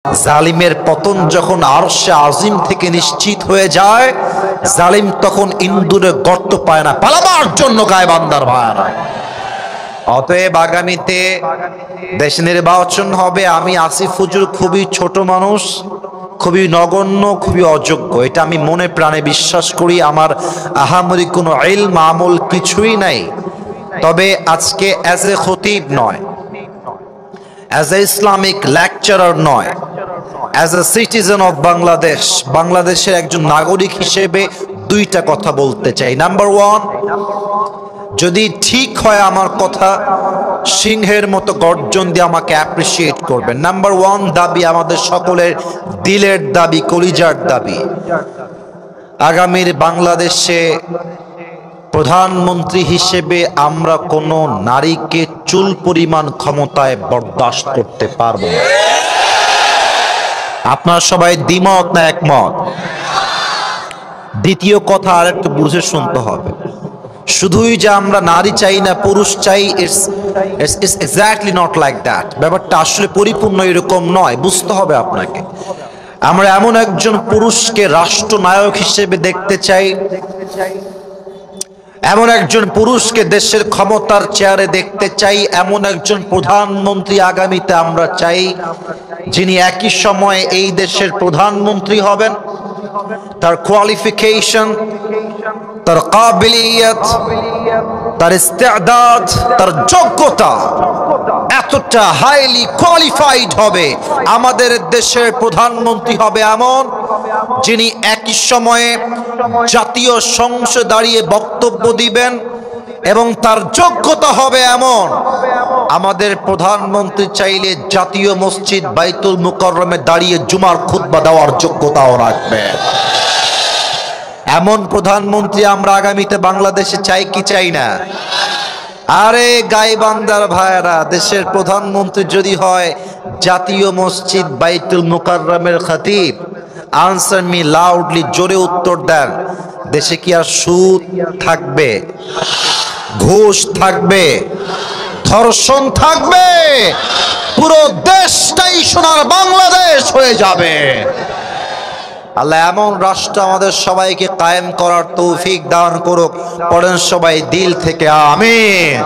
জালিমের পতন যখন আরশে আজিম থেকে নিশ্চিত হয়ে যায়, জালিম তখন ইন্দুরে গর্ত পায় না পালাবার জন্য গায়বান্দার ভাইরা। অতএব আগামীতে দেশ নির্বাচন হবে। আমি আসিফ হুজুর খুবই ছোট মানুষ, খুবই নগণ্য, খুবই অযোগ্য, এটা আমি মনে প্রাণে বিশ্বাস করি। আমার আহামরি কোনো ইলম আমল কিছুই নাই। তবে আজকে অ্যাজ এ খতিব নয়, অ্যাজ এ ইসলামিক লেকচারার নয়, as a citizen of Bangladesh, বাংলাদেশের একজন নাগরিক হিসেবে দুইটা কথা বলতে চাই। নাম্বার ওয়ান, যদি ঠিক হয় আমার কথা, সিংহের মতো গর্জন দিয়ে আমাকে অ্যাপ্রিসিয়েট করবেন। নাম্বার ওয়ান দাবি, আমাদের সকলের দিলের দাবি, কলিজার দাবি, আগামীর বাংলাদেশে প্রধানমন্ত্রী হিসেবে আমরা কোনো নারীকে চুল পরিমাণ ক্ষমতায় বরদাস্ত করতে পারবো না। আপনারা সবাই দ্বিমত না একমত? দ্বিতীয় কথা আরেকটু বুঝে শুনতে হবে, শুধুই যে আমরা নারী চাই না পুরুষ চাই, it's exactly not like that. ব্যাপারটা আসলে পরিপূর্ণ এরকম নয়, বুঝতে হবে আপনাকে। আমরা এমন একজন পুরুষকে রাষ্ট্রনায়ক হিসেবে দেখতে চাই, এমন একজন পুরুষকে দেশের ক্ষমতার চেয়ারে দেখতে চাই, এমন একজন প্রধানমন্ত্রী আগামীতে আমরা চাই যিনি একই সময়ে এই দেশের প্রধানমন্ত্রী হবেন, তার কোয়ালিফিকেশন, তার কাবিলিয়ত, তার ইস্তেদাদ, তার যোগ্যতা এতটা হাইলি কোয়ালিফাইড হবে। আমাদের দেশের প্রধানমন্ত্রী হবে এমন যিনি একই সময়ে জাতীয় সংসদে দাঁড়িয়ে বক্তব্য দিবেন, এবং তার যোগ্যতা হবে এমন, আমাদের প্রধানমন্ত্রী চাইলে জাতীয় মসজিদ বাইতুল মুকাররমে দাঁড়িয়ে জুমার খুতবা দেওয়ার যোগ্যতাও রাখবে। এমন প্রধানমন্ত্রী আমরা আগামীতে বাংলাদেশে চাই কি চাই না? আরে গাইবান্দার ভাইরা, দেশের প্রধানমন্ত্রী যদি হয় জাতীয় মসজিদ বাইতুল মুকাররমের খতিব, আনসার মি লাউডলি, জোরে উত্তর দেন, দেশে কি আর সুদ থাকবে, ঘুষ থাকবে, ধর্ষণ থাকবে? পুরো দেশটাই সোনার বাংলাদেশ হয়ে যাবে। আল্লাহ এমন রাষ্ট্র আমাদের সবাইকে কায়েম করার তৌফিক দান করুক। পড়েন সবাই দিল থেকে আমিন।